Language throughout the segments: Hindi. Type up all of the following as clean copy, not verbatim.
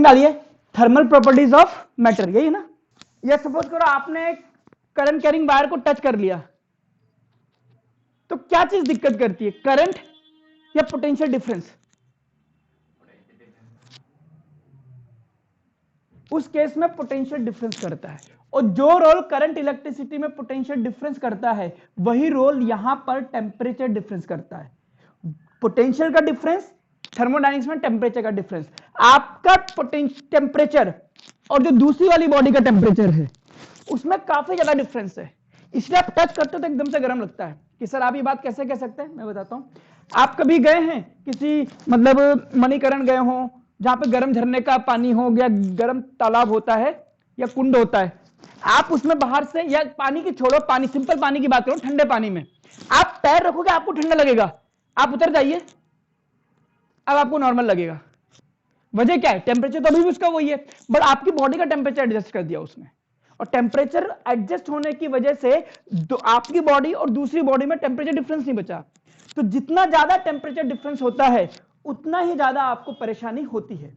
हेडिंग डालिए थर्मल प्रॉपर्टीज ऑफ मैटर, यही है ना। या सपोज करो आपने करंट कैरिंग वायर को टच कर लिया, तो क्या चीज दिक्कत करती है, करंट या पोटेंशियल डिफरेंस? उस केस में पोटेंशियल डिफरेंस करता है, और जो रोल करंट इलेक्ट्रिसिटी में पोटेंशियल डिफरेंस करता है वही रोल यहां पर टेम्परेचर डिफरेंस करता है। पोटेंशियल का डिफरेंस, थर्मोडायनेमिक्स में टेम्परेचर का डिफरेंस। आपका टेम्परेचर और जो दूसरी वाली बॉडी का टेम्परेचर है उसमें काफी ज्यादा डिफरेंस है, इसलिए आप टच करते हो तो एकदम से गर्म लगता है। कि सर आप ये बात कैसे कह सकते हैं, मैं बताता हूं। आप कभी गए हैं किसी मतलब मणिकरण गए हो जहां पे गर्म झरने का पानी हो, या गर्म तालाब होता है या कुंड होता है, आप उसमें बाहर से, या पानी की छोड़ो, पानी सिंपल पानी की बात करो, ठंडे पानी में आप पैर रखोगे आपको ठंडा लगेगा, आप उतर जाइए अब आपको नॉर्मल लगेगा। वजह क्या है, टेम्परेचर तो अभी भी उसका वही है, बट आपकी बॉडी का टेम्परेचर एडजस्ट कर दिया उसने, और टेम्परेचर एडजस्ट होने की वजह से आपकी बॉडी और दूसरी बॉडी में टेम्परेचर डिफरेंस नहीं बचा। तो जितना ज्यादा टेम्परेचर डिफरेंस होता है उतना ही ज्यादा आपको परेशानी होती है।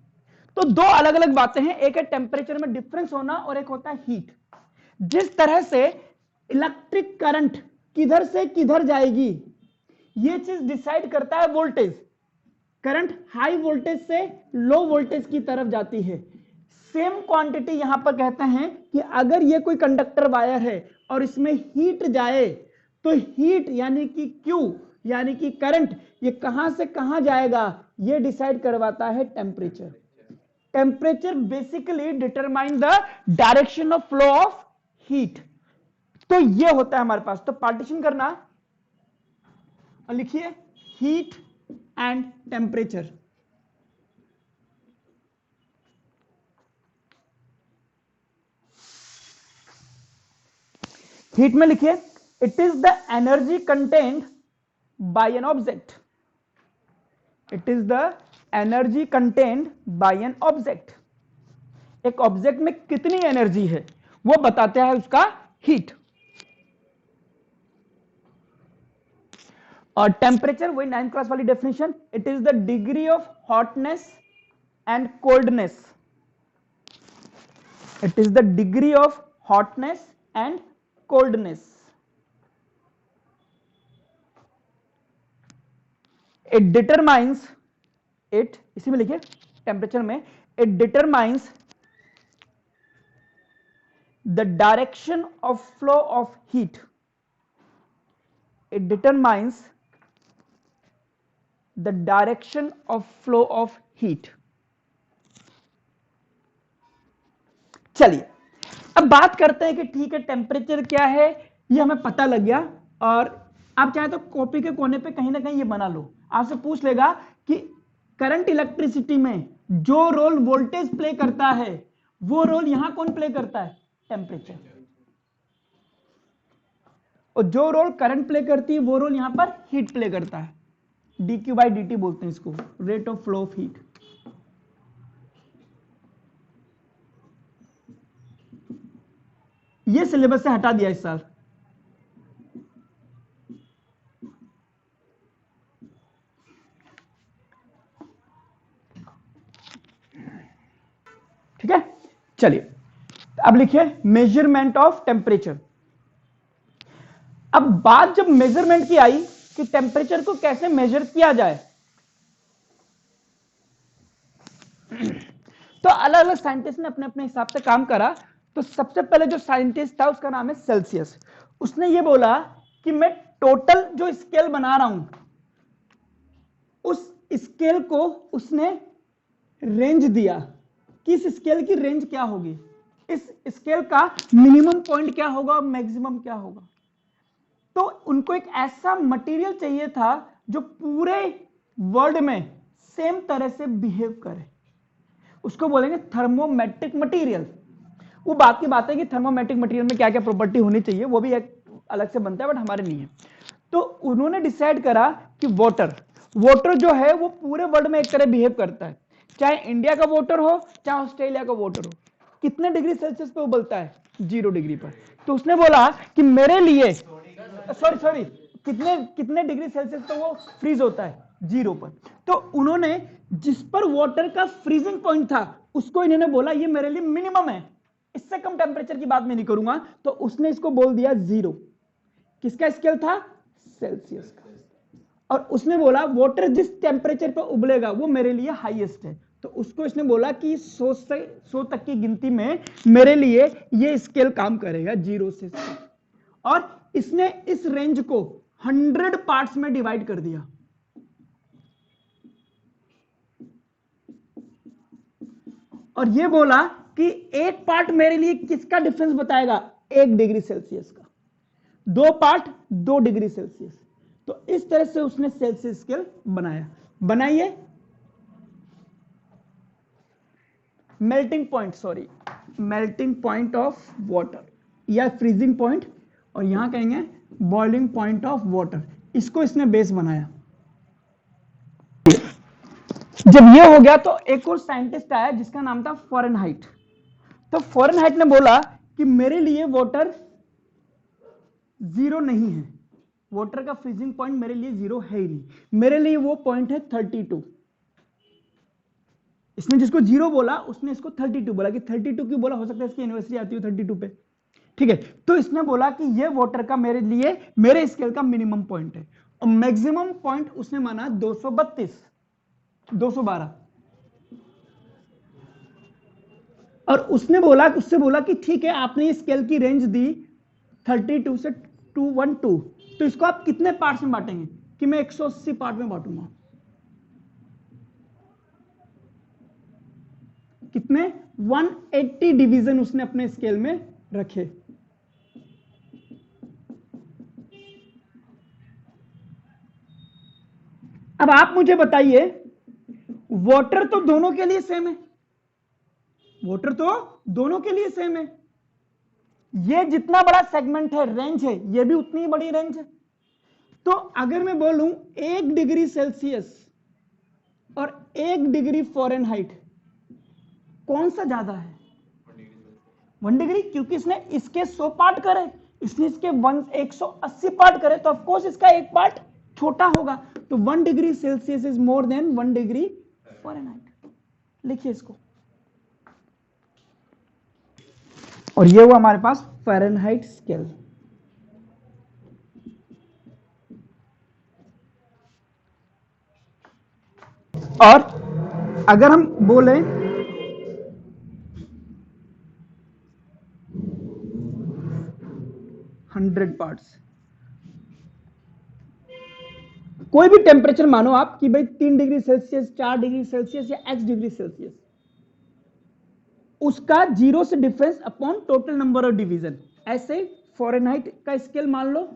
तो दो अलग अलग बातें हैं, एक है टेम्परेचर में डिफरेंस होना और एक होता है हीट। जिस तरह से इलेक्ट्रिक करंट किधर से किधर जाएगी यह चीज डिसाइड करता है वोल्टेज। करंट हाई वोल्टेज से लो वोल्टेज की तरफ जाती है। सेम क्वांटिटी यहां पर कहते हैं कि अगर ये कोई कंडक्टर वायर है और इसमें हीट जाए तो हीट यानी कि क्यू यानी कि करंट ये कहां से कहां जाएगा ये डिसाइड करवाता है temperature. Temperature basically determine the direction of flow of heat. तो ये होता है हमारे पास। तो पार्टीशन करना और लिखिए हीट एंड टेम्परेचर। हीट में लिखिए it is the energy contained by an object. It is the energy contained by an object. एक ऑब्जेक्ट में कितनी एनर्जी है वो बताता है उसका हीट। और टेम्परेचर वही 9th क्लास वाली definition, it is the degree of hotness and coldness. It is the degree of hotness and coldness. It determines, it इसी में लिखिए टेम्परेचर में, it determines the direction of flow of heat. It determines the direction of flow of heat. चलिए अब बात करते हैं कि ठीक है टेम्परेचर क्या है ये हमें पता लग गया, और आप चाहे तो कॉपी के कोने पे कहीं ना कहीं ये बना लो। आपसे पूछ लेगा कि करंट इलेक्ट्रिसिटी में जो रोल वोल्टेज प्ले करता है वो रोल यहां कौन प्ले करता है, टेम्परेचर। और जो रोल करंट प्ले करती है वो रोल यहां पर हीट प्ले करता है। dq बाई dt बोलते हैं इसको, rate of flow of heat. ये सिलेबस से हटा दिया इस साल। ठीक है, चलिए अब लिखिए मेजरमेंट ऑफ टेम्परेचर। अब बात जब मेजरमेंट की आई कि टेम्परेचर को कैसे मेजर किया जाए, तो अलग अलग साइंटिस्ट ने अपने अपने हिसाब से काम करा। तो सबसे पहले जो साइंटिस्ट था उसका नाम है सेल्सियस। उसने ये बोला कि मैं टोटल जो स्केल बना रहा हूं उस स्केल को उसने रेंज दिया। किस स्केल की रेंज क्या होगी, इस स्केल का मिनिमम पॉइंट क्या होगा, मैक्सिमम क्या होगा। तो उनको एक ऐसा मटेरियल चाहिए था जो पूरे वर्ल्ड में सेम तरह से बिहेव करे, उसको बोलेंगे थर्मोमेट्रिक मटेरियल। वो बात की बात है कि थर्मोमेट्रिक मटेरियल में क्या क्या प्रॉपर्टी होनी चाहिए वो भी एक अलग से बनता है, बट हमारे नहीं है। तो उन्होंने डिसाइड करा कि वाटर जो है वो पूरे वर्ल्ड में एक तरह बिहेव करता है, चाहे इंडिया का वाटर हो चाहे ऑस्ट्रेलिया का वाटर हो। कितने डिग्री सेल्सियस पे उबलता है, 0 डिग्री पर। तो उसने बोला कि मेरे लिए सॉरी कितने डिग्री सेल्सियस पे वो फ्रीज होता है, 0 पर। तो उन्होंने जिस पर वाटर का फ्रीजिंग पॉइंट था उसको इन्होंने बोला ये मेरे लिए मिनिमम है, इससे कम टेम्परेचर की बात मैं नहीं करूंगा, तो उसने इसको बोल दिया 0। किसका स्केल था? सेल्सियस का। और उसने बोला वाटर जिस टेम्परेचर पर उबलेगा वो मेरे लिए हाईएस्ट है, तो उसको इसने बोला कि 100 तक की गिनती में मेरे लिए ये स्केल काम करेगा 0 से 100। और इसने इस रेंज को 100 पार्ट्स में डिवाइड कर दिया। और ये बोला कि एक पार्ट मेरे लिए किसका डिफरेंस बताएगा? 1 डिग्री सेल्सियस का। 2 पार्ट 2 डिग्री सेल्सियस। तो इस तरह से उसने सेल्सियस स्केल बनाया। बनाइए मेल्टिंग पॉइंट ऑफ वाटर या फ्रीजिंग पॉइंट, और यहां कहेंगे बॉइलिंग पॉइंट ऑफ वाटर। इसको इसने बेस बनाया। जब ये हो गया तो एक और साइंटिस्ट आया जिसका नाम था फ़ारेनहाइट। तो फ़ारेनहाइट ने बोला कि मेरे लिए वाटर 0 नहीं है, वाटर का फ्रीजिंग पॉइंट मेरे लिए 0 है ही नहीं, मेरे लिए वो पॉइंट है 32। इसने जिसको 0 बोला उसने इसको 32 बोला कि 32 क्यों बोला? हो सकता है इसकी एनिवर्सरी आती हो 32 पे, ठीक है। तो इसने बोला कि ये वाटर का मेरे लिए मेरे स्केल का मिनिमम पॉइंट है, और मैक्सिमम पॉइंट उसने माना 232 212। और उससे बोला कि ठीक है आपने स्केल की रेंज दी 32 से 212, तो इसको आप कितने पार्ट्स में बांटेंगे? कि मैं 180 पार्ट में बांटूंगा। कितने? 180 डिवीजन उसने अपने स्केल में रखे। अब आप मुझे बताइए, वाटर तो दोनों के लिए सेम है, वाटर तो दोनों के लिए सेम है, ये जितना बड़ा सेगमेंट है, रेंज है, ये भी उतनी ही बड़ी रेंज है। तो अगर मैं बोलूं 1 डिग्री सेल्सियस और 1 डिग्री फ़ारेनहाइट, कौन सा ज्यादा है? 1 डिग्री, क्योंकि इसने इसके 100 पार्ट करे, इसने इसके 180 पार्ट करे, तो ऑफकोर्स इसका एक पार्ट छोटा होगा। तो 1 degree Celsius is more than 1 degree Fahrenheit. लिखिए इसको। और ये हुआ हमारे पास फ़ारेनहाइट स्केल। और अगर हम बोले 100 पार्ट्स, कोई भी टेम्परेचर मानो आप कि भाई 3 डिग्री सेल्सियस, 4 डिग्री सेल्सियस या x डिग्री सेल्सियस, उसका 0 से difference upon total number of division. ऐसे फ़ारेनहाइट का स्केल मान लो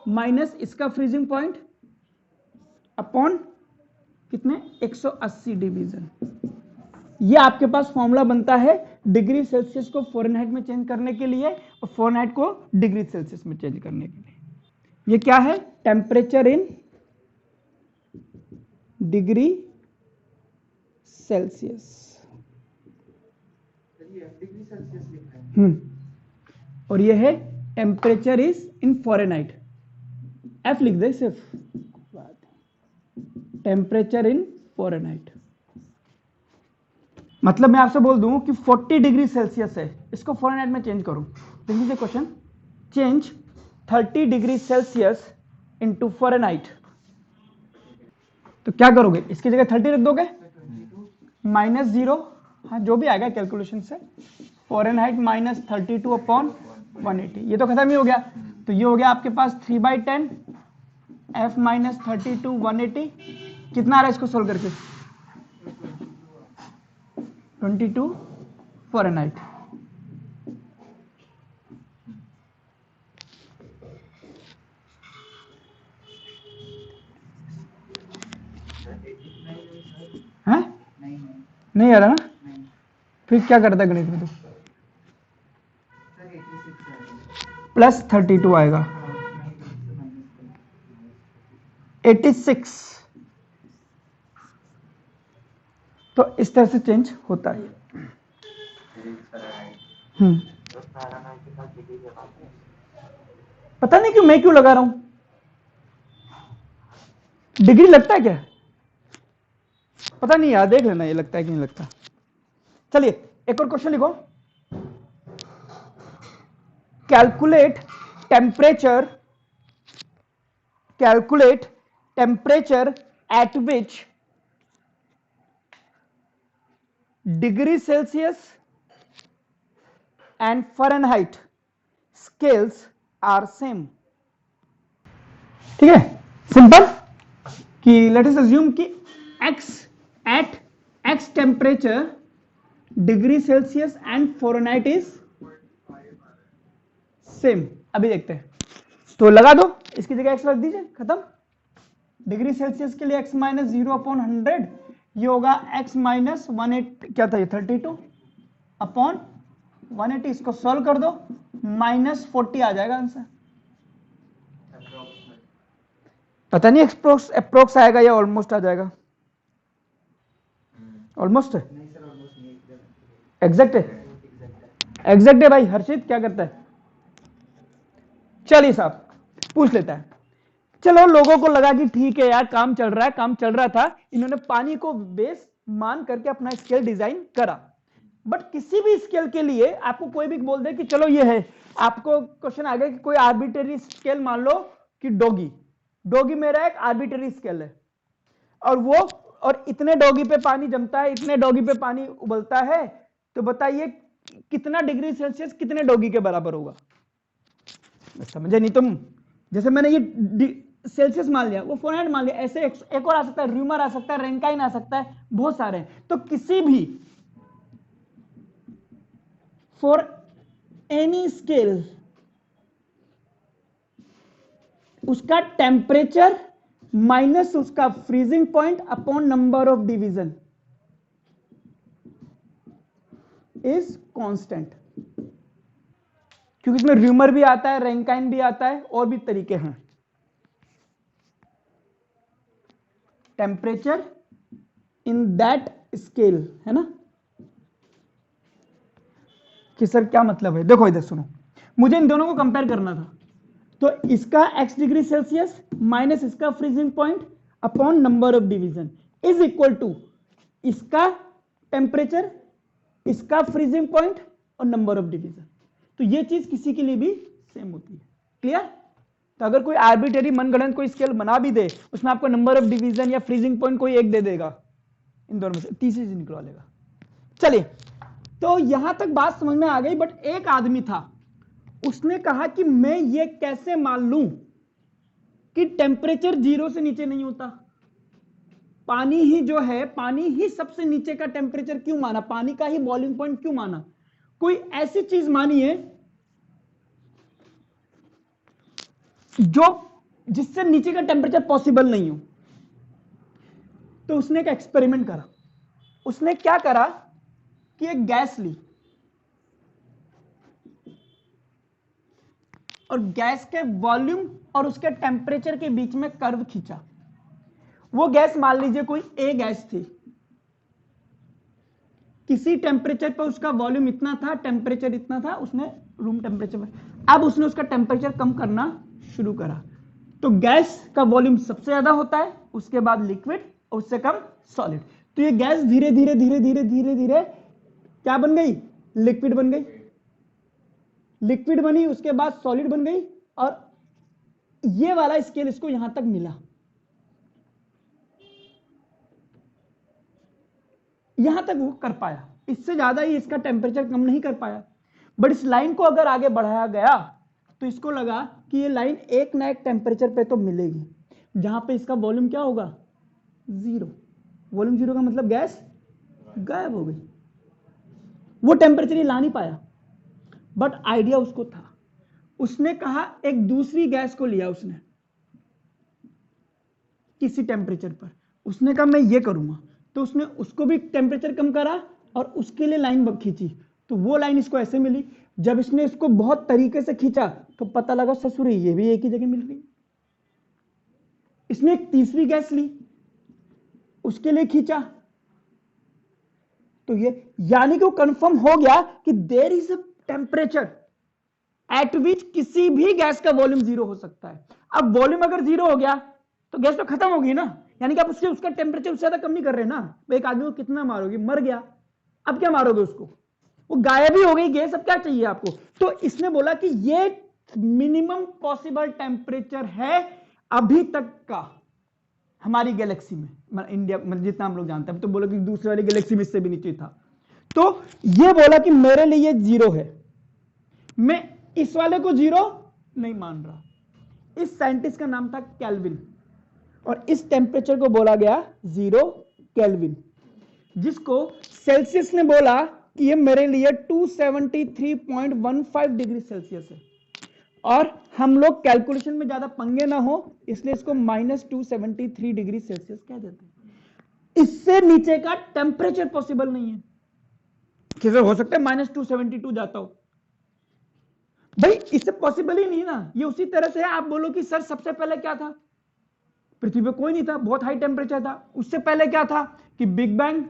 माइनस इसका फ्रीजिंग पॉइंट अपॉन कितने? 180 डिवीजन। ये आपके पास फॉर्मूला बनता है डिग्री सेल्सियस को फ़ारेनहाइट में चेंज करने के लिए और फ़ारेनहाइट को डिग्री सेल्सियस में चेंज करने के लिए। ये क्या है? Temperature in degree Celsius. और ये है temperature is in Fahrenheit. F लिख दे सिर्फ, टेम्परेचर इन फ़ारेनहाइट। मतलब मैं आपसे बोल दूं कि 40 डिग्री सेल्सियस है, इसको फ़ारेनहाइट में चेंज करूं। This is a question, change 30 degree Celsius into Fahrenheit. तो क्या करोगे? इसकी जगह 30 रख दोगे, -0, हाँ जो भी आएगा कैलकुलेशन से, फ़ारेनहाइट -32 अपॉन 180। ये तो खत्म ही हो गया। तो ये हो गया आपके पास 3/10 F -32 180। कितना आ रहा है इसको सोल्व करके? 22 फ़ारेनहाइट। है? नहीं आ रहा ना? फिर क्या करता गणित में? तो +32 आएगा, 86। तो इस तरह से चेंज होता है। पता नहीं क्यों मैं क्यों लगा रहा हूं डिग्री, लगता है क्या? पता नहीं यार, देख लेना ये लगता है कि नहीं लगता। चलिए एक और क्वेश्चन लिखो। Calculate temperature at which degree Celsius and Fahrenheit scales are same. ठीक है, सिंपल कि लेट अस अज्यूम कि at x temperature degree Celsius and Fahrenheit is same. अभी देखते हैं, तो लगा दो, इसकी जगह एक्स रख दीजिए, खत्म। डिग्री सेल्सियस के लिए एक्स माइनस 0/100, ये होगा एक्स माइनस 180, क्या था ये 32 अपॉन 180। इसको सॉल्व कर दो, -40 आ जाएगा आंसर। पता नहीं अप्रोक्स आएगा या ऑलमोस्ट आ जाएगा। ऑलमोस्ट है, एग्जैक्ट है, एग्जैक्ट है भाई। हर्षित क्या करता है? चलिए साहब पूछ लेता है। चलो लोगों को लगा कि ठीक है यार, काम चल रहा है, काम चल रहा था, इन्होंने पानी को बेस मान करके अपना स्केल डिजाइन करा। बट किसी भी स्केल के लिए आपको कोई भी बोल दे कि चलो ये है, आपको क्वेश्चन आ गया कि कोई आर्बिट्रेरी स्केल मान लो कि डोगी मेरा एक आर्बिट्रेरी स्केल है, और इतने डोगी पे पानी जमता है, इतने डोगी पे पानी उबलता है, तो बताइए कितना डिग्री सेल्सियस कितने डोगी के बराबर होगा? समझे नहीं तुम? जैसे मैंने ये सेल्सियस मान लिया, वो फ़ारेनहाइट मान लिया, ऐसे एक और आ सकता है, र्यूमर आ सकता है, रैंकाइन आ सकता है, बहुत सारे हैं। तो किसी भी फॉर एनी स्केल उसका टेम्परेचर माइनस उसका freezing point upon number of division is constant. क्योंकि इसमें र्यूमर भी आता है, रैंकाइन भी आता है, और भी तरीके हैं। टेम्परेचर इन दैट स्केल, है ना? कि सर क्या मतलब है? देखो इधर सुनो, मुझे इन दोनों को कंपेयर करना था। तो इसका x डिग्री सेल्सियस माइनस इसका freezing point upon number of division is equal to इसका टेम्परेचर, इसका फ्रीजिंग पॉइंट और नंबर ऑफ डिवीजन। तो ये चीज किसी के लिए भी सेम होती है। क्लियर? तो अगर कोई आर्बिट्रेरी मनगढ़ंत कोई स्केल बना भी दे, उसमें आपको नंबर ऑफ डिवीजन या फ्रीजिंग पॉइंट कोई एक दे देगा, इन दोनों में से तीसरी चीज निकलवा लेगा। चलिए, तो यहां तक बात समझ में आ गई। बट एक आदमी था, उसने कहा कि मैं ये कैसे मान लूं कि टेम्परेचर 0 से नीचे नहीं होता? पानी ही जो है, पानी ही सबसे नीचे का टेम्परेचर क्यों माना? पानी का ही बॉइलिंग पॉइंट क्यों माना? कोई ऐसी चीज मानी है जो जिससे नीचे का टेम्परेचर पॉसिबल नहीं हो। तो उसने एक एक्सपेरिमेंट करा। उसने क्या करा कि एक गैस ली और गैस के वॉल्यूम और उसके टेम्परेचर के बीच में कर्व खींचा। वो गैस मान लीजिए कोई ए गैस थी, किसी टेम्परेचर पर उसका वॉल्यूम इतना था, टेम्परेचर इतना था, उसने रूम टेम्परेचर में, अब उसने उसका टेम्परेचर कम करना शुरू करा। तो गैस का वॉल्यूम सबसे ज्यादा होता है, उसके बाद लिक्विड और उससे कम सॉलिड। तो ये गैस धीरे धीरे धीरे धीरे धीरे धीरे क्या बन गई? लिक्विड बन गई। लिक्विड बनी, उसके बाद सॉलिड बन गई, और ये वाला स्केल इसको यहां तक मिला। यहां तक वो कर पाया, इससे ज्यादा ही इसका टेम्परेचर कम नहीं कर पाया। बट इस लाइन को अगर आगे बढ़ाया गया तो इसको लगा कि ये लाइन एक ना एक टेम्परेचर पे तो मिलेगी, जहां पे इसका वॉल्यूम क्या होगा? 0। वॉल्यूम 0 का मतलब गैस गायब हो गई। वो टेम्परेचर ही ला नहीं पाया, बट आइडिया उसको था। उसने कहा, एक दूसरी गैस को लिया उसने किसी टेम्परेचर पर, उसने कहा मैं ये करूंगा। तो उसने उसको भी टेम्परेचर कम करा और उसके लिए लाइन खींची। तो वो लाइन इसको ऐसे मिली। जब इसने इसको बहुत तरीके से खींचा तो पता लगा ससुरी ये भी एक ही जगह मिल रही। इसने एक तीसरी गैस ली, उसके लिए खींचा, तो ये यानी कि वो कंफर्म हो गया कि there is a temperature at which किसी भी गैस का वॉल्यूम 0 हो सकता है। अब वॉल्यूम अगर 0 हो गया तो गैस तो खत्म होगी ना, यानी कि आप उसका टेम्परेचर उससे ज्यादा कम नहीं कर रहे ना। एक आदमी को कितना मारोगे, मर गया, अब क्या मारोगे उसको, वो गायब ही हो गई गैस, अब क्या चाहिए आपको। तो इसने बोला कि ये मिनिमम पॉसिबल टेम्परेचर है अभी तक का हमारी गैलेक्सी में, इंडिया में जितना हम लोग जानते हैं। तो बोलो कि दूसरे वाली गैलेक्सी में इससे भी नीचे था। तो ये बोला कि मेरे लिए जीरो है, मैं इस वाले को जीरो नहीं मान रहा। इस साइंटिस्ट का नाम था केल्विन, और इस टेम्परेचर को बोला गया जीरो केल्विन, जिसको सेल्सियस ने बोला कि ये मेरे लिए 273.15 डिग्री सेल्सियस है। और हम लोग कैलकुलेशन में ज्यादा पंगे ना हो इसलिए इसको -273 डिग्री सेल्सियस कह देते हैं। इससे नीचे का टेम्परेचर पॉसिबल नहीं है। कैसे हो सकता है -272 जाता हो भाई, इससे पॉसिबल ही नहीं ना। ये उसी तरह से आप बोलो कि सर सबसे पहले क्या था, पृथ्वी पे कोई नहीं था, बहुत हाई टेम्परेचर था। उससे पहले क्या था कि बिग बैंग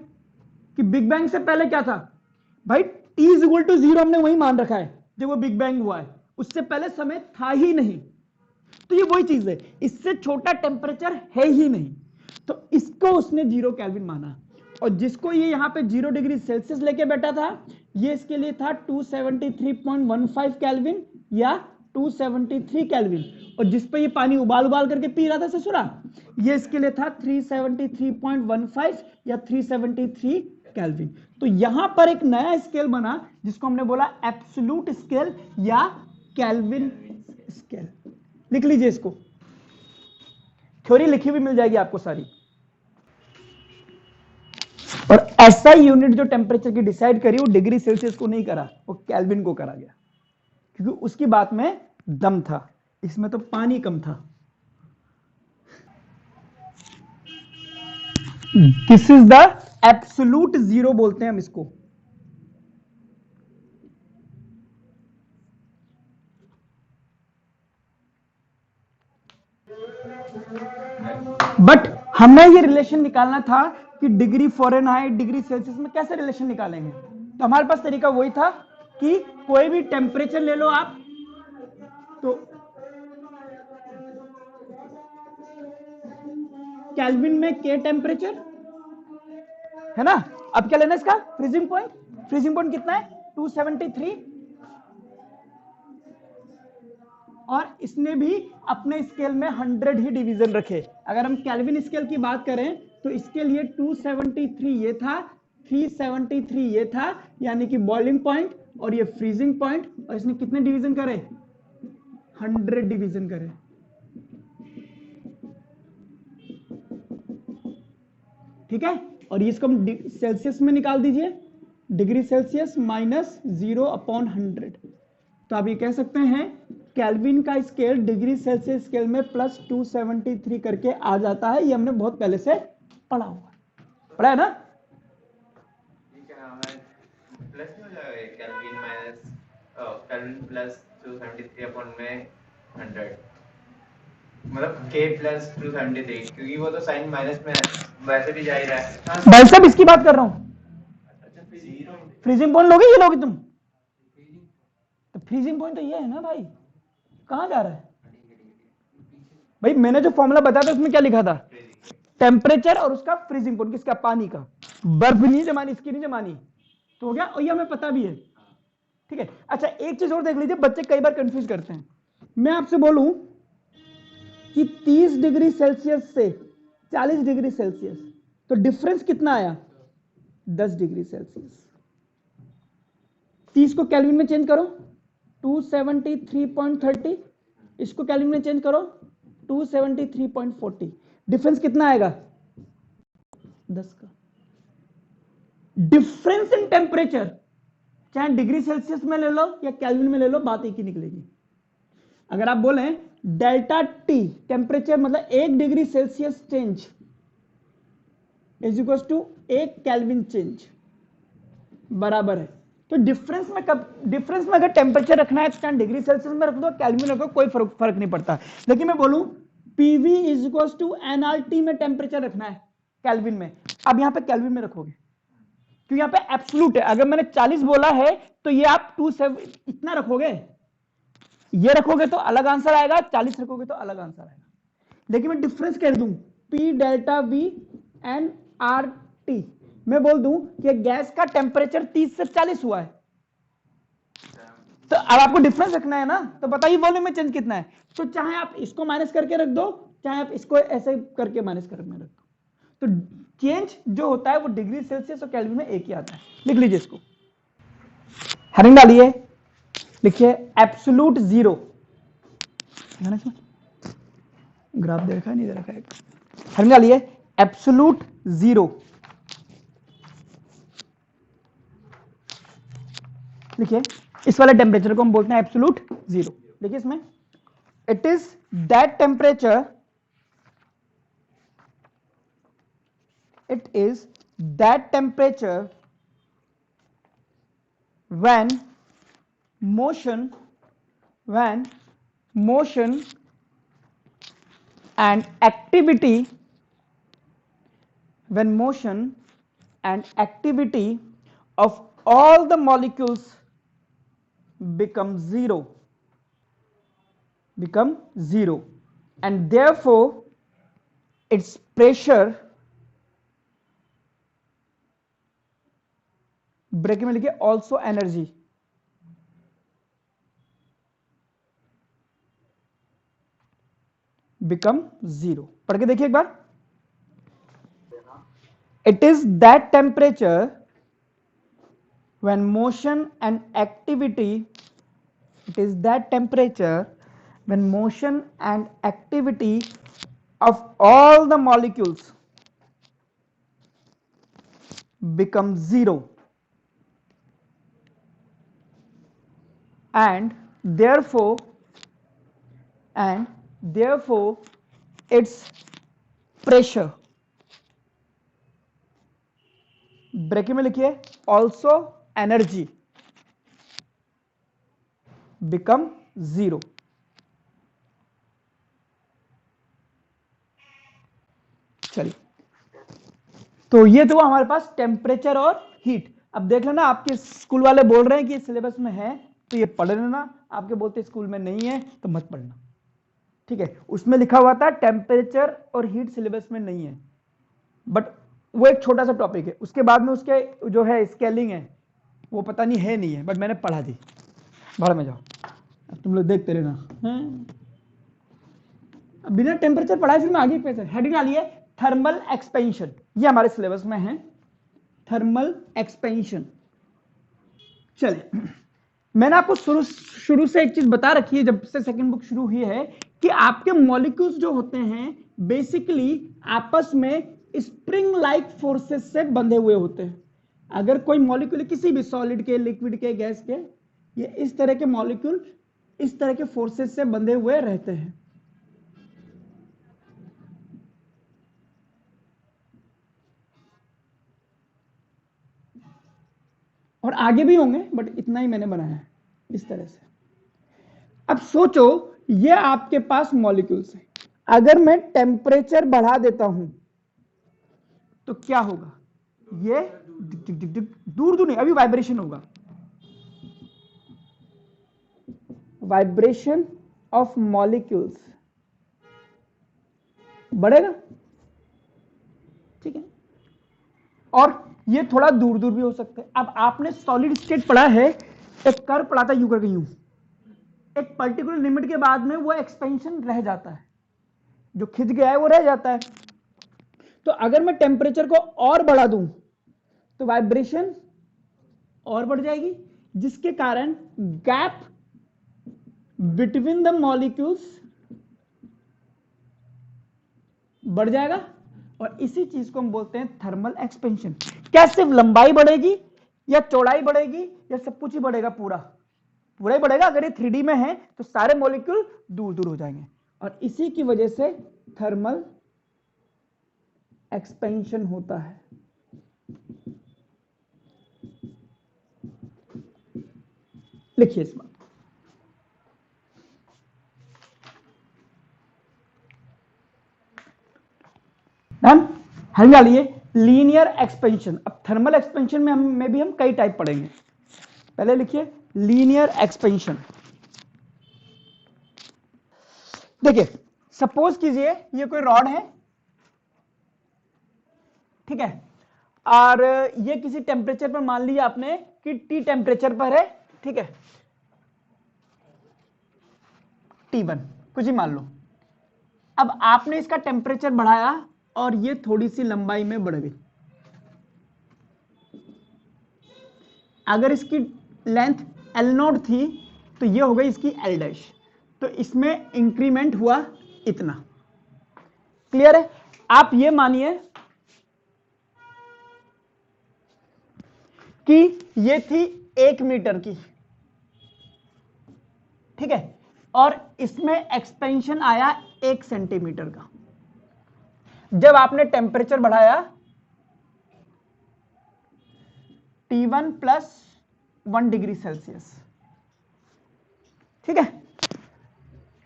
से पहले क्या था भाई, T = 0 हमने वही मान रखा है जब वो बिग बैंग हुआ है, उससे पहले समय था ही नहीं। तो ये वही चीज है, इससे छोटा टेम्परेचर है ही नहीं, तो इसको उसने 0 केल्विन माना। और जिसको ये यहां पे 0 डिग्री सेल्सियस लेके बैठा था, ये इसके लिए था 273.15 केल्विन या 273 केल्विन। और जिस पे ये पानी उबाल उबाल करके पी रहा था ससुरा, ये इसके लिए था 373.15 या 373 केल्विन। तो यहां पर एक नया स्केल बना जिसको हमने बोला एब्सोल्यूट स्केल या केल्विन स्केल। लिख लीजिए इसको, थ्योरी लिखी हुई मिल जाएगी आपको सारी। और ऐसा यूनिट जो टेम्परेचर की डिसाइड करी वो डिग्री सेल्सियस को नहीं करा, वो केल्विन को करा गया, क्योंकि उसकी बात में दम था, इसमें तो पानी कम था। This is the absolute zero बोलते हैं हम इसको। बट हमें ये रिलेशन निकालना था कि डिग्री फ़ारेनहाइट डिग्री सेल्सियस में कैसे रिलेशन निकालेंगे। तो हमारे पास तरीका वही था कि कोई भी टेम्परेचर ले लो आप, तो केल्विन में के टेम्परेचर है ना। अब क्या लेना इसका फ्रीजिंग पॉइंट, फ्रीजिंग पॉइंट कितना है 273। और इसने भी अपने स्केल में 100 ही डिवीजन रखे। अगर हम केल्विन स्केल की बात करें तो इसके लिए 273 ये था, 373 ये था, यानी कि बॉइलिंग पॉइंट और ये फ्रीजिंग पॉइंट। और इसने कितने डिवीजन करे 100 डिवीजन करे। ठीक है, और इसको हम सेल्सियस में निकाल दीजिए, डिग्री सेल्सियस -0/100। तो आप ये कह सकते हैं केल्विन का स्केल डिग्री सेल्सियस स्केल में +273 करके आ जाता है। ये हमने बहुत पहले से पढ़ा हुआ है, पढ़ा है ना। प्लस हो जाएगा केल्विन +273/100, मतलब K +273, क्योंकि वो तो साइन माइनस में वैसे भी जा ही रहा है। भाई साहब इसकी बात कर रहा हूं, फ्रीजिंग पॉइंट लोगे ये लोगे तुम, तो फ्रीजिंग पॉइंट तो ये है ना भाई, कहां जा रहा है भाई। मैंने जो फॉर्मूला बताया था उसमें क्या लिखा था, टेम्परेचर और उसका फ्रीजिंग पॉइंट किसका, पानी का। बर्फ नहीं जमानी, इसकी नहीं जमानी, तो हो गया। और ये हमें पता भी है, ठीक है। अच्छा एक चीज और देख लीजिए, बच्चे कई बार कंफ्यूज करते हैं। मैं आपसे बोलूं कि 30 डिग्री सेल्सियस से 40 डिग्री सेल्सियस, तो डिफरेंस कितना आया 10 डिग्री सेल्सियस। 30 को केल्विन में चेंज करो 273.30, इसको केल्विन में चेंज करो 273.40, डिफरेंस कितना आएगा 10 का। डिफरेंस इन टेम्परेचर चाहे डिग्री सेल्सियस में ले लो या केल्विन में ले लो, बात एक ही निकलेगी। अगर आप बोलें डेल्टा टी टेम्परेचर मतलब 1 degree Celsius change is equal to 1 kelvin change बराबर है। तो डिफरेंस में अगर टेम्परेचर रखना है तो चाहे डिग्री सेल्सियस में रख दो केल्विन रख दो, कोई फर्क नहीं पड़ता। लेकिन मैं बोलूं PV is equal to nRT में टेम्परेचर रखना है केल्विन में, अब यहां पे केल्विन में रखोगे क्योंकि यहां पे एब्सोल्यूट है। अगर मैंने 40 बोला है तो ये आप 27 इतना रखोगे, ये रखोगे तो अलग आंसर आएगा, 40 रखोगे तो अलग आंसर आएगा। लेकिन मैं डिफरेंस कह दूं P delta V n R T. मैं बोल दूं कि गैस का टेम्परेचर 30 से 40 हुआ है, तो अब आपको डिफरेंस रखना है ना, तो बताइए वॉल्यूम में चेंज कितना है। तो चाहे आप इसको माइनस करके रख दो, चाहे आप इसको ऐसे करके माइनस करके रख दो, तो चेंज जो होता है वो डिग्री सेल्सियस और केल्विन में एक ही आता है। लिख लीजिए इसको, हेडिंग डालिए, लिखिए एब्सोल्यूट जीरो। ग्राफ दे रखा है, नहीं दे रखा है, हेडिंग डालिए एब्सोल्यूट जीरो। लिखिए इस वाले टेम्परेचर को हम बोलते हैं एब्सोल्यूट जीरो। देखिए इसमें, it is that temperature, it is that temperature when motion and activity of all the molecules become zero, and therefore its pressure, bracket में लिखिए ऑल्सो एनर्जी, बिकम जीरो। पढ़ के देखिए एक बार, it is that temperature when motion and activity, it is that temperature when motion and activity of all the molecules become zero, and therefore its pressure, bracket में लिखिए also energy, become zero। चलिए, तो ये तो हमारे पास टेम्परेचर और हीट। अब देख लेना, आपके स्कूल वाले बोल रहे हैं कि सिलेबस में है तो ये पढ़ लेना, आपके बोलते स्कूल में नहीं है तो मत पढ़ना, ठीक है। उसमें लिखा हुआ था टेम्परेचर और हीट सिलेबस में नहीं है, बट वो एक छोटा सा टॉपिक है। उसके बाद में उसके जो है स्केलिंग है वो पता नहीं है नहीं है, बट मैंने पढ़ा दी। भाड़ में जाओ, अब तुम लोग देखते रहना, बिना टेम्परेचर पढ़ाए फिर मैं आगे कैसे। हेडिंग डालिए थर्मल एक्सपेंशन, ये हमारे सिलेबस में है, थर्मल एक्सपेंशन। चलिए, मैंने आपको शुरू से एक चीज बता रखी है, जब से सेकंड बुक शुरू हुई है, कि आपके मॉलिक्यूल्स जो होते हैं बेसिकली आपस में स्प्रिंग लाइक फोर्सेस से बंधे हुए होते हैं। अगर कोई मॉलिक्यूल किसी भी सॉलिड के, लिक्विड के, गैस के, ये इस तरह के मॉलिक्यूल इस तरह के फोर्सेस से बंधे हुए रहते हैं। और आगे भी होंगे, बट इतना ही मैंने बनाया है इस तरह से। अब सोचो, ये आपके पास मॉलिक्यूल्स हैं, अगर मैं टेम्परेचर बढ़ा देता हूं तो क्या होगा, ये दूर दूर नहीं, अभी वाइब्रेशन होगा, वाइब्रेशन ऑफ मॉलिक्यूल्स बढ़ेगा, ठीक है। और ये थोड़ा दूर दूर भी हो सकते हैं। अब आपने सॉलिड स्टेट पढ़ा है, एक कर्व पढ़ा था यूं करके, यूं एक पर्टिकुलर लिमिट के बाद में वो एक्सपेंशन रह जाता है, जो खिंच गया है वो रह जाता है। तो अगर मैं टेम्परेचर को और बढ़ा दूं तो वाइब्रेशन और बढ़ जाएगी, जिसके कारण गैप बिटवीन द मॉलिक्यूल्स बढ़ जाएगा, और इसी चीज को हम बोलते हैं थर्मल एक्सपेंशन। क्या सिर्फ लंबाई बढ़ेगी या चौड़ाई बढ़ेगी या सब कुछ ही बढ़ेगा? पूरा ही बढ़ेगा। अगर ये 3D में है तो सारे मॉलिक्यूल दूर दूर हो जाएंगे, और इसी की वजह से थर्मल एक्सपेंशन होता है। लिखिए इस बात, हेडिंग डालिए लीनियर एक्सपेंशन। अब थर्मल एक्सपेंशन में भी हम कई टाइप पढ़ेंगे। पहले लिखिए लीनियर एक्सपेंशन। देखिए, सपोज कीजिए ये कोई रॉड है, ठीक है। और ये किसी टेम्परेचर पर मान लिया आपने कि T टेम्परेचर पर है, ठीक है, T1 कुछ ही मान लो। अब आपने इसका टेम्परेचर बढ़ाया और ये थोड़ी सी लंबाई में बढ़ गई। अगर इसकी लेंथ L0 थी तो ये हो गई इसकी L', तो इसमें इंक्रीमेंट हुआ इतना। क्लियर है? आप ये मानिए कि ये थी 1 मीटर की, ठीक है, और इसमें एक्सपेंशन आया 1 सेंटीमीटर का। जब आपने टेम्परेचर बढ़ाया T1 प्लस 1 डिग्री सेल्सियस, ठीक है,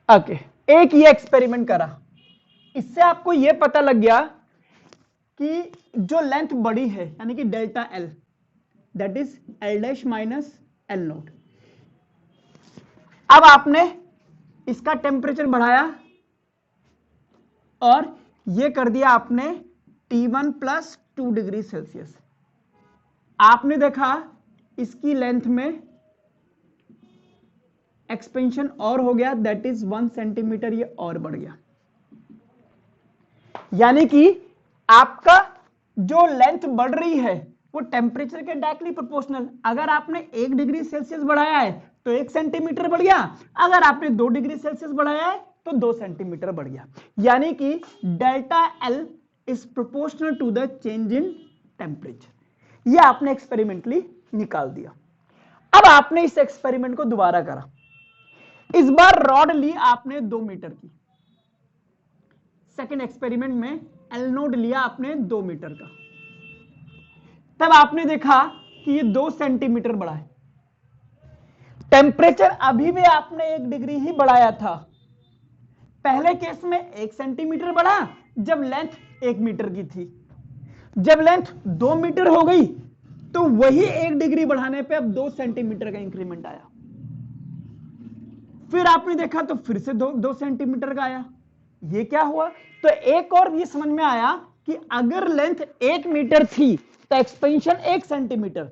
ओके, एक ये एक्सपेरिमेंट करा, इससे आपको ये पता लग गया कि जो लेंथ बड़ी है यानी कि delta L, that is L' minus L0। अब आपने इसका टेम्परेचर बढ़ाया और ये कर दिया आपने T1 प्लस 2 डिग्री सेल्सियस। आपने देखा इसकी लेंथ में एक्सपेंशन और हो गया, दैट इज 1 सेंटीमीटर, ये और बढ़ गया। यानी कि आपका जो लेंथ बढ़ रही है वो टेम्परेचर के डायरेक्टली प्रोपोर्शनल। अगर आपने 1 डिग्री सेल्सियस बढ़ाया है तो 1 सेंटीमीटर बढ़ गया, अगर आपने 2 डिग्री सेल्सियस बढ़ाया है तो 2 सेंटीमीटर बढ़ गया। यानी कि delta L is proportional to the change in temperature. ये आपने एक्सपेरिमेंटली निकाल दिया। अब आपने इस एक्सपेरिमेंट को दोबारा करा, इस बार रॉड ली आपने 2 मीटर की। सेकेंड एक्सपेरिमेंट में L0 लिया आपने 2 मीटर का। तब आपने देखा कि ये 2 सेंटीमीटर बढ़ा है। टेम्परेचर अभी भी आपने 1 डिग्री ही बढ़ाया था। पहले केस में 1 सेंटीमीटर बढ़ा जब लेंथ 1 मीटर की थी। जब लेंथ 2 मीटर हो गई तो वही 1 डिग्री बढ़ाने पे अब 2 सेंटीमीटर का इंक्रीमेंट आया। फिर आपने देखा तो फिर से 2 सेंटीमीटर का आया। ये क्या हुआ? तो एक और ये समझ में आया कि अगर लेंथ 1 मीटर थी तो एक्सपेंशन 1 सेंटीमीटर,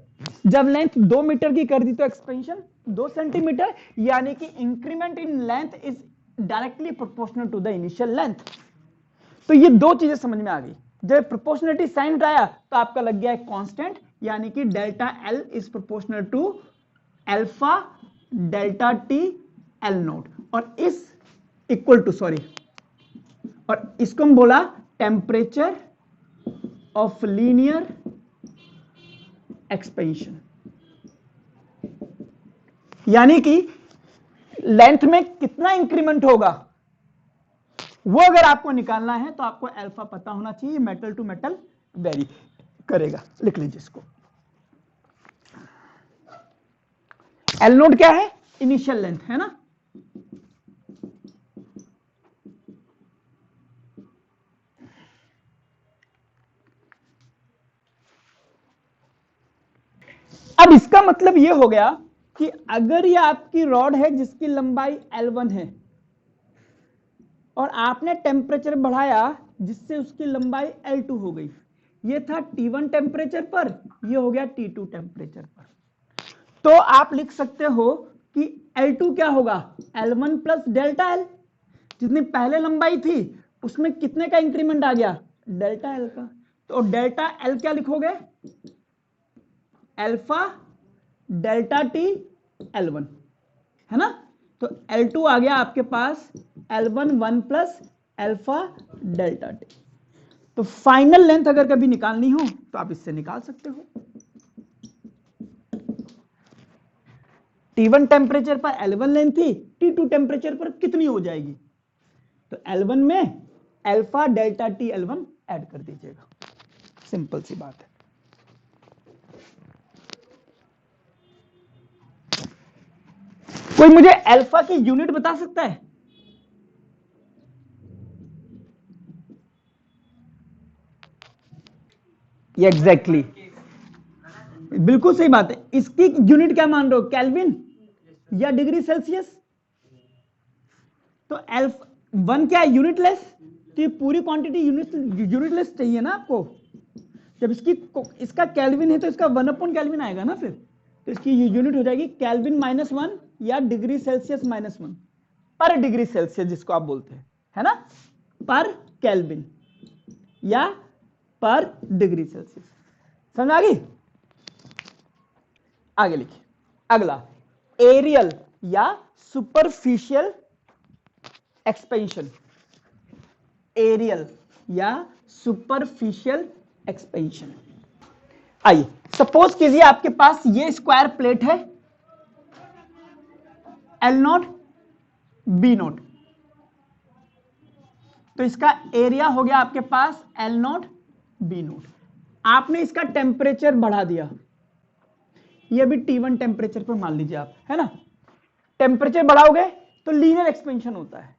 जब लेंथ 2 मीटर की कर दी तो एक्सपेंशन 2 सेंटीमीटर, यानी कि increment in length is directly proportional to the initial length. तो ये दो चीजें समझ में आ गई। जब प्रोपोर्शनलिटी साइन आया तो आपका लग गया एक कांस्टेंट, यानी कि delta L is proportional to alpha delta T L0, और इस इक्वल टू और इसको हम बोला टेम्परेचर ऑफ लीनियर एक्सपेंशन। यानी कि लेंथ में कितना इंक्रीमेंट होगा वो अगर आपको निकालना है तो आपको अल्फा पता होना चाहिए। मेटल टू मेटल वेरी करेगा, लिख लीजिए इसको। L0 क्या है? इनिशियल लेंथ है ना। अब इसका मतलब यह हो गया कि अगर ये आपकी रॉड है जिसकी लंबाई L1 है और आपने टेम्परेचर बढ़ाया जिससे उसकी लंबाई L2 हो गई, ये था T1 टेम्परेचर पर, ये हो गया T2 टेम्परेचर पर, तो आप लिख सकते हो कि L2 क्या होगा? L1 plus delta L। जितनी पहले लंबाई थी उसमें कितने का इंक्रीमेंट आ गया? डेल्टा L का। तो डेल्टा L क्या लिखोगे? अल्फा डेल्टा T L1, है ना। तो L2 आ गया आपके पास L1 1 plus alpha delta T। तो फाइनल लेंथ अगर कभी निकालनी हो तो आप इससे निकाल सकते हो। T1 टेम्परेचर पर L1 लेंथ थी, T2 टेम्परेचर पर कितनी हो जाएगी? तो L1 में alpha delta T L1 add कर दीजिएगा, सिंपल सी बात है। कोई मुझे अल्फा की यूनिट बता सकता है? एग्जैक्टली बिल्कुल सही बात है। इसकी यूनिट क्या मान रहे हो? केल्विन या डिग्री सेल्सियस? तो अल्फा 1 क्या है? यूनिटलेस। तो ये पूरी क्वांटिटी यूनिटलेस चाहिए ना आपको। जब इसका केल्विन है तो इसका 1/केल्विन आएगा ना, फिर तो इसकी यूनिट हो जाएगी केल्विन -1 या डिग्री सेल्सियस -1 पर डिग्री सेल्सियस, जिसको आप बोलते हैं, है ना, पर केल्विन या पर डिग्री सेल्सियस। समझ आ गई? आगे लिखिए अगला, एरियल या सुपरफिशियल एक्सपेंशन। एरियल या सुपरफिशियल एक्सपेंशन। आइए सपोज कीजिए आपके पास ये स्क्वायर प्लेट है L0 B0, तो इसका एरिया हो गया आपके पास L0 B0। आपने इसका टेम्परेचर बढ़ा दिया, ये भी T1 टेम्परेचर पर मान लीजिए आप, है ना। टेम्परेचर बढ़ाओगे तो लीनियर एक्सपेंशन होता है,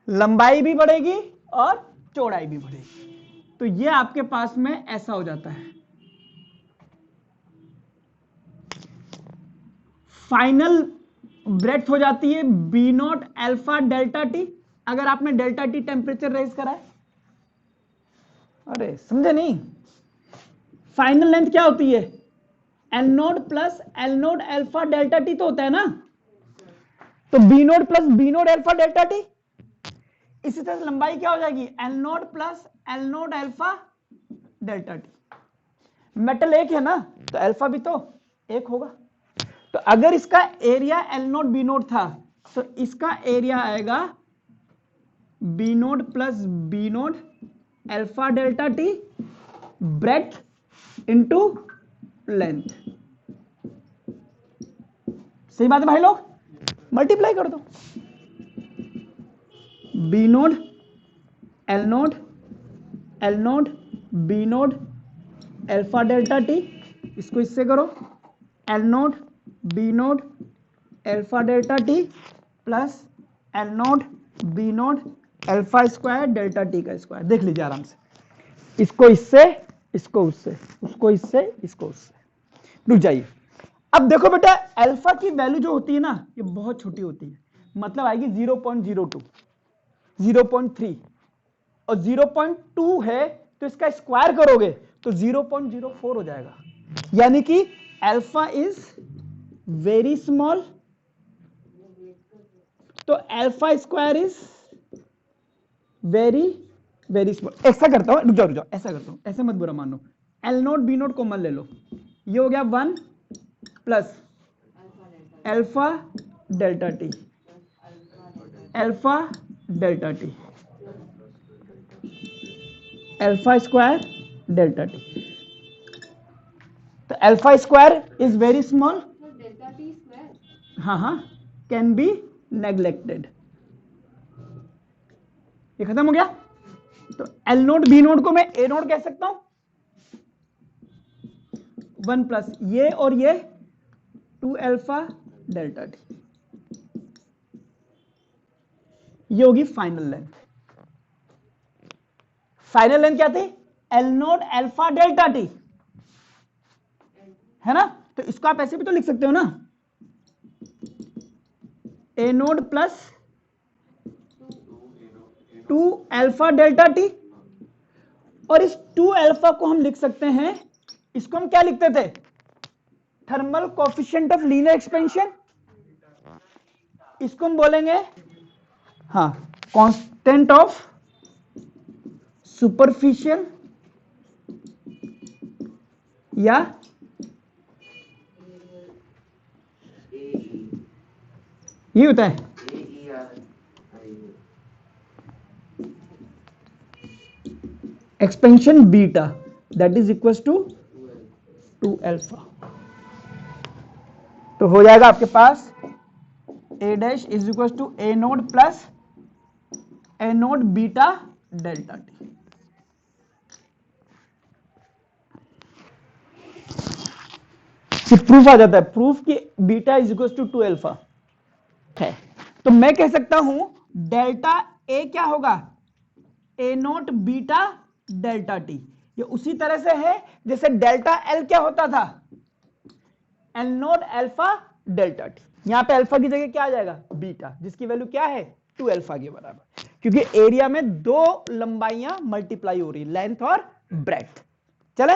लंबाई भी बढ़ेगी और चौड़ाई भी बढ़ेगी। तो ये आपके पास में ऐसा हो जाता है। फाइनल ब्रेथ हो जाती है B0 अल्फा डेल्टा टी, अगर आपने डेल्टा टी टेम्परेचर रेज करा है। अरे समझे नहीं? फाइनल लेंथ क्या होती है? L0 plus L0 alpha delta T तो होता है ना, तो B0 plus B0 alpha delta T. इसी तरह से लंबाई क्या हो जाएगी? L0 plus L0 alpha delta T. Metal एक है ना, तो अल्फा भी तो एक होगा। तो अगर इसका एरिया L0 B0 था, तो इसका एरिया आएगा B0 plus B0 alpha delta T breath into length. सही बात है भाई लोग? मल्टीप्लाई कर दो, B0 L0 L0 B0 alpha delta T, इसको इससे करो L0 B0 alpha delta T plus L0 B0 alpha square delta T का स्क्वायर। देख लीजिए आराम से, इसको इससे, इसको उससे, उसको इससे, इसको उससे। रुक जाइए, अब देखो बेटा अल्फा की वैल्यू जो होती है ना, ये बहुत छोटी होती है, मतलब आएगी 0.02, 0.3 और 0.2 है तो इसका स्क्वायर करोगे तो 0.04 हो जाएगा। यानी कि अल्फा इज वेरी स्मॉल, तो alpha square is very very small. ऐसा करता हूं, रुक जाओ ऐसा करता हूं, ऐसे मत बुरा मानो। L0 B0 कॉमन ले लो, ये हो गया 1 plus alpha delta T, alpha delta T, alpha square delta T. तो alpha square is very small, हाँ, कैन बी नेग्लेक्टेड। ये खत्म हो गया। तो L0 B0 को मैं A0 कह सकता हूं, 1 प्लस ये और ये 2 अल्फा डेल्टा टी, ये होगी फाइनल लेंथ। फाइनल लेंथ क्या थी? L0 अल्फा डेल्टा टी, है ना। तो इसको आप ऐसे भी तो लिख सकते हो ना, A0 plus 2 alpha delta T, और इस 2 अल्फा को हम लिख सकते हैं, इसको हम क्या लिखते थे? Thermal coefficient of linear expansion. इसको हम बोलेंगे, हाँ, कांस्टेंट ऑफ सुपरफिशियल या ये होता है expansion beta, that is equal to 2 alpha. तो हो जाएगा आपके पास A dash is equal to A0 plus A0 beta delta T. Proof आ जाता है, प्रूफ कि beta is equal to 2 alpha है। तो मैं कह सकता हूं डेल्टा ए क्या होगा? A0 beta delta T. ये उसी तरह से है जैसे डेल्टा एल क्या होता था? L0 alpha delta T. यहां पे अल्फा की जगह क्या आ जाएगा? बीटा, जिसकी वैल्यू क्या है? 2 अल्फा के बराबर, क्योंकि एरिया में दो लंबाइयां मल्टीप्लाई हो रही है, लेंथ और ब्रेथ। चले,